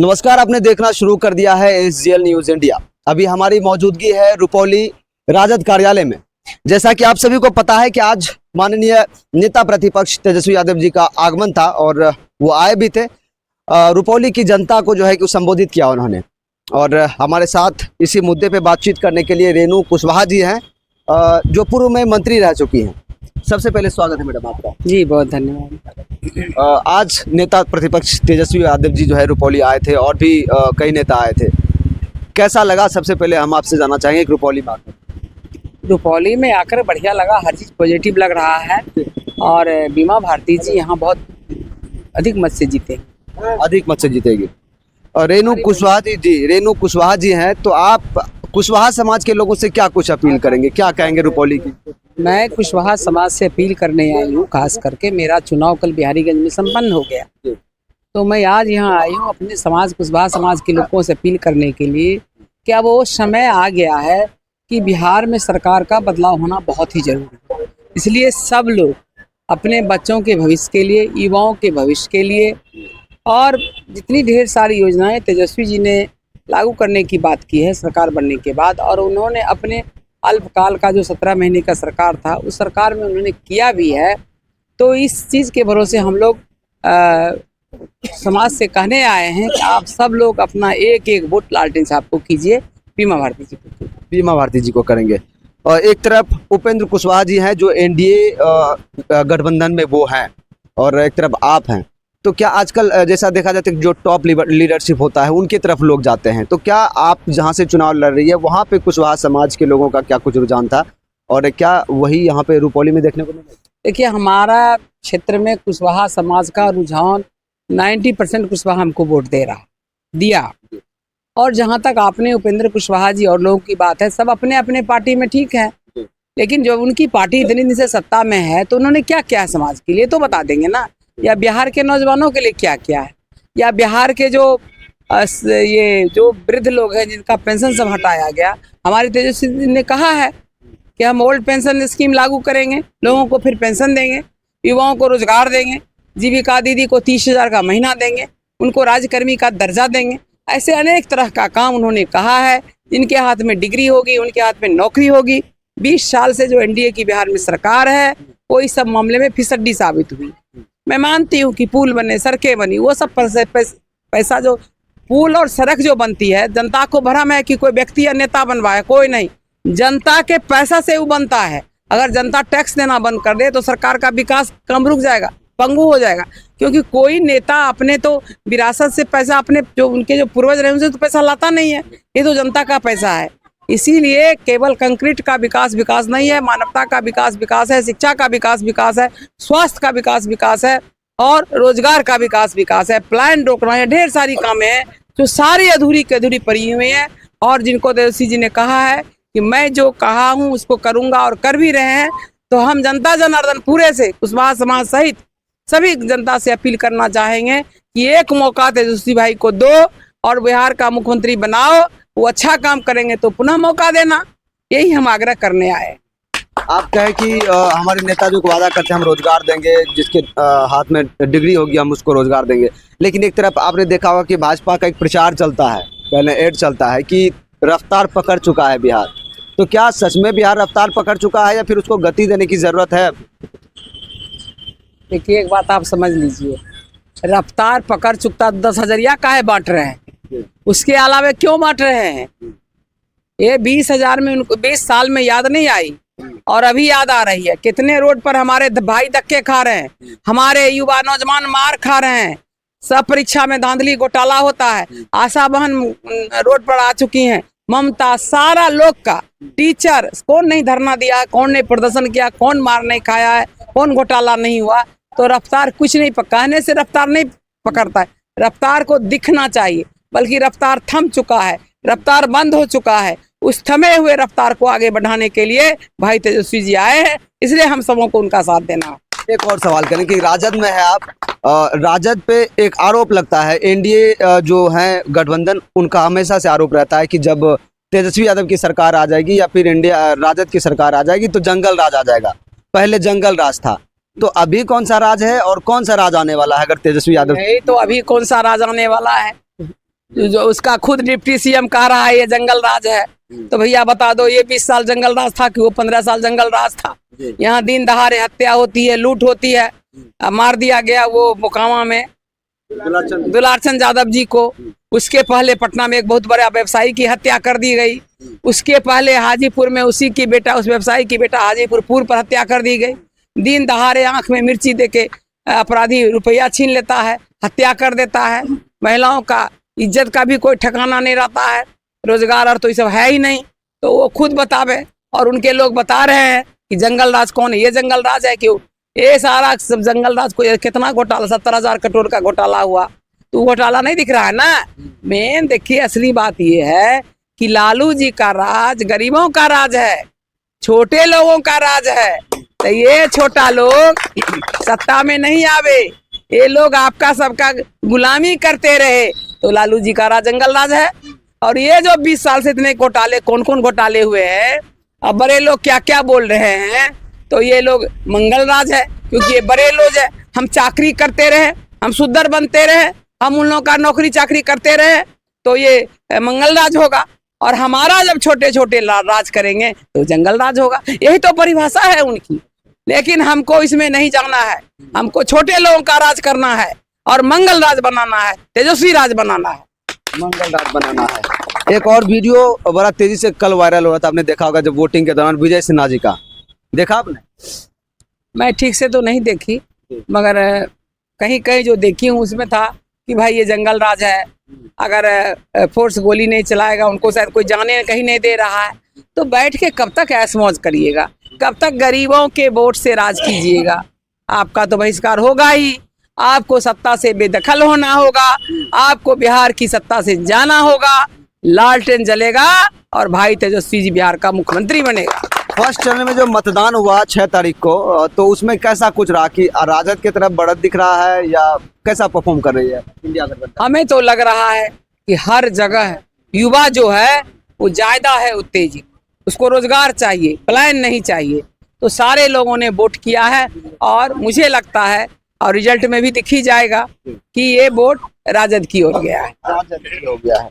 नमस्कार, आपने देखना शुरू कर दिया है SGL न्यूज इंडिया। अभी हमारी मौजूदगी है रुपौली राजद कार्यालय में। जैसा कि आप सभी को पता है कि आज माननीय नेता प्रतिपक्ष तेजस्वी यादव जी का आगमन था और वो आए भी थे। रुपौली की जनता को जो है कि संबोधित किया उन्होंने। और हमारे साथ इसी मुद्दे पे बातचीत करने के लिए रेणु कुशवाहा जी हैं, जो पूर्व में मंत्री रह चुकी हैं। सबसे पहले स्वागत है मैडम आपका। जी बहुत धन्यवाद। आज नेता प्रतिपक्ष तेजस्वी यादव जी जो है रुपौली आए थे और भी कई नेता आए थे। कैसा लगा, सबसे पहले हम आपसे जानना चाहेंगे कि रुपौली में आकर। रुपौली में आकर बढ़िया लगा, हर चीज़ पॉजिटिव लग रहा है। और बीमा भारती जी यहाँ बहुत अधिक मत से जीते, अधिक मत से जीतेगी। और रेणु कुशवाहा जी हैं, तो आप कुशवाहा समाज के लोगों से क्या कुछ अपील करेंगे, क्या कहेंगे रुपौली की? मैं कुशवाहा समाज से अपील करने आई हूँ। खास करके मेरा चुनाव कल बिहारीगंज में संपन्न हो गया, तो मैं आज यहाँ आई हूँ अपने समाज कुशवाहा समाज के लोगों से अपील करने के लिए कि अब वो समय आ गया है कि बिहार में सरकार का बदलाव होना बहुत ही जरूरी है। इसलिए सब लोग अपने बच्चों के भविष्य के लिए, युवाओं के भविष्य के लिए, और जितनी ढेर सारी योजनाएं तेजस्वी जी ने लागू करने की बात की है सरकार बनने के बाद, और उन्होंने अपने अल्पकाल का जो 17 महीने का सरकार था उस सरकार में उन्होंने किया भी है। तो इस चीज़ के भरोसे हम लोग समाज से कहने आए हैं कि आप सब लोग अपना एक एक वोट लालटेन साहब को कीजिए, बीमा भारती जी को। बीमा भारती जी को करेंगे। और एक तरफ उपेंद्र कुशवाहा जी हैं जो NDA गठबंधन में वो हैं, और एक तरफ आप हैं। तो क्या आजकल जैसा देखा जाता है जो टॉप लीडरशिप होता है उनकी तरफ लोग जाते हैं, तो क्या आप जहां से चुनाव लड़ रही है वहां पे कुशवाहा समाज के लोगों का क्या कुछ रुझान था, और क्या वही यहाँ पे रुपौली में देखने को मिला? देखिए, हमारा क्षेत्र में कुशवाहा समाज का रुझान 90% कुशवाहा हमको वोट दिया। और जहां तक आपने उपेंद्र कुशवाहा जी और लोगों की बात है, सब अपने अपने पार्टी में ठीक है, लेकिन जब उनकी पार्टी इतनी दिन से सत्ता में है तो उन्होंने क्या किया है समाज के लिए, तो बता देंगे ना। या बिहार के नौजवानों के लिए क्या किया है, या बिहार के जो वृद्ध लोग हैं जिनका पेंशन सब हटाया गया। हमारे तेजस्वी जी ने कहा है कि हम ओल्ड पेंशन स्कीम लागू करेंगे, लोगों को फिर पेंशन देंगे, युवाओं को रोजगार देंगे, जीविका दीदी को 30,000 का महीना देंगे, उनको राज्यकर्मी का दर्जा देंगे। ऐसे अनेक तरह का काम उन्होंने कहा है। जिनके हाथ में डिग्री होगी उनके हाथ में नौकरी होगी। 20 साल से जो NDA की बिहार में सरकार है वो इस सब मामले में फिसड्डी साबित हुई। मैं मानती हूँ कि पुल बने, सड़कें बनी, वो सब पैसा जो पुल और सड़क जो बनती है, जनता को भरम है कि कोई व्यक्ति या नेता बनवाए, कोई नहीं, जनता के पैसा से वो बनता है। अगर जनता टैक्स देना बंद कर दे तो सरकार का विकास कम रुक जाएगा, पंगु हो जाएगा। क्योंकि कोई नेता अपने तो विरासत से पैसा, अपने जो उनके जो पूर्वज रहे उनसे तो पैसा लाता नहीं है, ये तो जनता का पैसा है। इसीलिए केवल कंक्रीट का विकास नहीं है, मानवता का विकास है, शिक्षा का विकास है, स्वास्थ्य का विकास है, और रोजगार का विकास है। प्लान रोकना है, ढेर सारी कामें हैं जो सारी अधूरी की अधूरी पड़ी हुई हैं, और जिनको तेजस्वी जी ने कहा है कि मैं जो कहा हूँ उसको करूँगा, और कर भी रहे हैं। तो हम जनता जनार्दन पूरे से कुशवाहा समाज सहित सभी जनता से अपील करना चाहेंगे कि एक मौका तेजस्वी भाई को दो और बिहार का मुख्यमंत्री बनाओ। वो अच्छा काम करेंगे तो पुनः मौका देना, यही हम आग्रह करने आए। आप कहें कि हमारे नेता जो वादा करते हैं हम रोजगार देंगे, जिसके हाथ में डिग्री होगी हम उसको रोजगार देंगे, लेकिन एक तरफ आपने देखा होगा कि भाजपा का एक प्रचार चलता है, पहले ऐड चलता है कि रफ्तार पकड़ चुका है बिहार। तो क्या सच में बिहार रफ्तार पकड़ चुका है या फिर उसको गति देने की जरूरत है? देखिए, एक बात आप समझ लीजिए, रफ्तार पकड़ चुकता 10,000 काहे बांट रहे हैं, उसके अलावा क्यों बांट रहे हैं? ये 20,000 में उनको 20 साल में याद नहीं आई, और अभी याद आ रही है। कितने रोड पर हमारे भाई धक्के खा रहे हैं, हमारे युवा नौजवान मार खा रहे हैं, सब परीक्षा में धांधली घोटाला होता है। आशा बहन रोड पर आ चुकी हैं, ममता, सारा लोग का, टीचर, कौन नहीं धरना दिया, कौन नहीं प्रदर्शन किया, कौन मार नहीं खाया है, कौन घोटाला नहीं हुआ। तो रफ्तार कुछ नहीं, कहने से रफ्तार नहीं पकड़ता है, रफ्तार को दिखना चाहिए। बल्कि रफ्तार थम चुका है, रफ्तार बंद हो चुका है। उस थमे हुए रफ्तार को आगे बढ़ाने के लिए भाई तेजस्वी जी आए हैं, इसलिए हम सबों को उनका साथ देना। एक और सवाल करें कि राजद में है आप, राजद पे एक आरोप लगता है, NDA जो है गठबंधन, उनका हमेशा से आरोप रहता है कि जब तेजस्वी यादव की सरकार आ जाएगी या फिर राजद की सरकार आ जाएगी तो जंगल राज आ जाएगा। पहले जंगल राज था, तो अभी कौन सा राज है और कौन सा राज आने वाला है अगर तेजस्वी यादव? नहीं, तो अभी कौन सा राज आने वाला है? जो उसका खुद डिप्टी सीएम कह रहा है ये जंगल राज है। तो भैया बता दो, ये 20 साल जंगल राज था कि वो 15 साल जंगल राज था? यहाँ दिन दहाड़े हत्या होती है, लूट होती है। मार दिया गया वो मोकामा में दुलारचंद यादव जी को। उसके पहले पटना में एक बहुत बड़ा व्यवसायी की हत्या कर दी गई। उसके पहले हाजीपुर में उसी की बेटा, उस व्यवसायी की बेटा हाजीपुर पूर्व पर हत्या कर दी गई। दिन दहाड़े आंख में मिर्ची देके अपराधी रुपया छीन लेता है, हत्या कर देता है। महिलाओं का इज्जत का भी कोई ठिकाना नहीं रहता है, रोजगार और तो ये सब है ही नहीं। तो वो खुद बतावे और उनके लोग बता रहे हैं कि जंगल राज कौन है। ये जंगल राज है क्यों? ये सारा सब जंगल राज को कितना घोटाला, 70,000 करोड़ का घोटाला हुआ। तो घोटाला नहीं दिख रहा है ना। मेन देखिए असली बात ये है कि लालू जी का राज गरीबों का राज है, छोटे लोगों का राज है। तो ये छोटा लोग सत्ता में नहीं आवे, ये लोग आपका सबका गुलामी करते रहे, तो लालू जी का राज जंगल राज है। और ये जो 20 साल से इतने घोटाले, कौन कौन घोटाले हुए हैं, अब बड़े लोग क्या क्या बोल रहे हैं, तो ये लोग मंगल राज है। क्योंकि ये बड़े लोग हैं, हम चाकरी करते रहे, हम सुधर बनते रहे, हम उन लोगों का नौकरी चाकरी करते रहे, तो ये मंगल राज होगा। और हमारा जब छोटे छोटे राज करेंगे तो जंगल राज होगा। यही तो परिभाषा है उनकी। लेकिन हमको इसमें नहीं जाना है, हमको छोटे लोगों का राज करना है और मंगल राज बनाना है, तेजस्वी राज बनाना है, मंगल राज बनाना है। एक और वीडियो बड़ा तेजी से कल वायरल हो रहा था, आपने देखा होगा, जब वोटिंग के दौरान विजय सिन्हा जी का, देखा आपने? मैं ठीक से तो नहीं देखी, मगर कहीं कहीं जो देखी हूँ उसमें था कि भाई ये जंगल राज है। अगर फोर्स गोली नहीं चलाएगा, उनको शायद कोई जाने कहीं नहीं दे रहा है, तो बैठ के कब तक ऐश मौज करिएगा, कब तक गरीबों के वोट से राज कीजिएगा? आपका तो बहिष्कार होगा ही, आपको सत्ता से बेदखल होना होगा, आपको बिहार की सत्ता से जाना होगा, लालटेन जलेगा और भाई तेजस्वी जी बिहार का मुख्यमंत्री बनेगा। फर्स्ट चरण में जो मतदान हुआ 6 तारीख को, तो उसमें कैसा कुछ रहा कि राजद की तरफ बढ़त दिख रहा है या कैसा परफॉर्म कर रही है इंडिया गठबंधन? हमें तो लग रहा है कि हर जगह युवा जो है वो ज्यादा है उत्तेजित, उसको रोजगार चाहिए, प्लान नहीं चाहिए। तो सारे लोगों ने वोट किया है और मुझे लगता है, और रिजल्ट में भी दिख ही जाएगा कि ये वोट राजद की ओर गया है। राजद की हो गया है।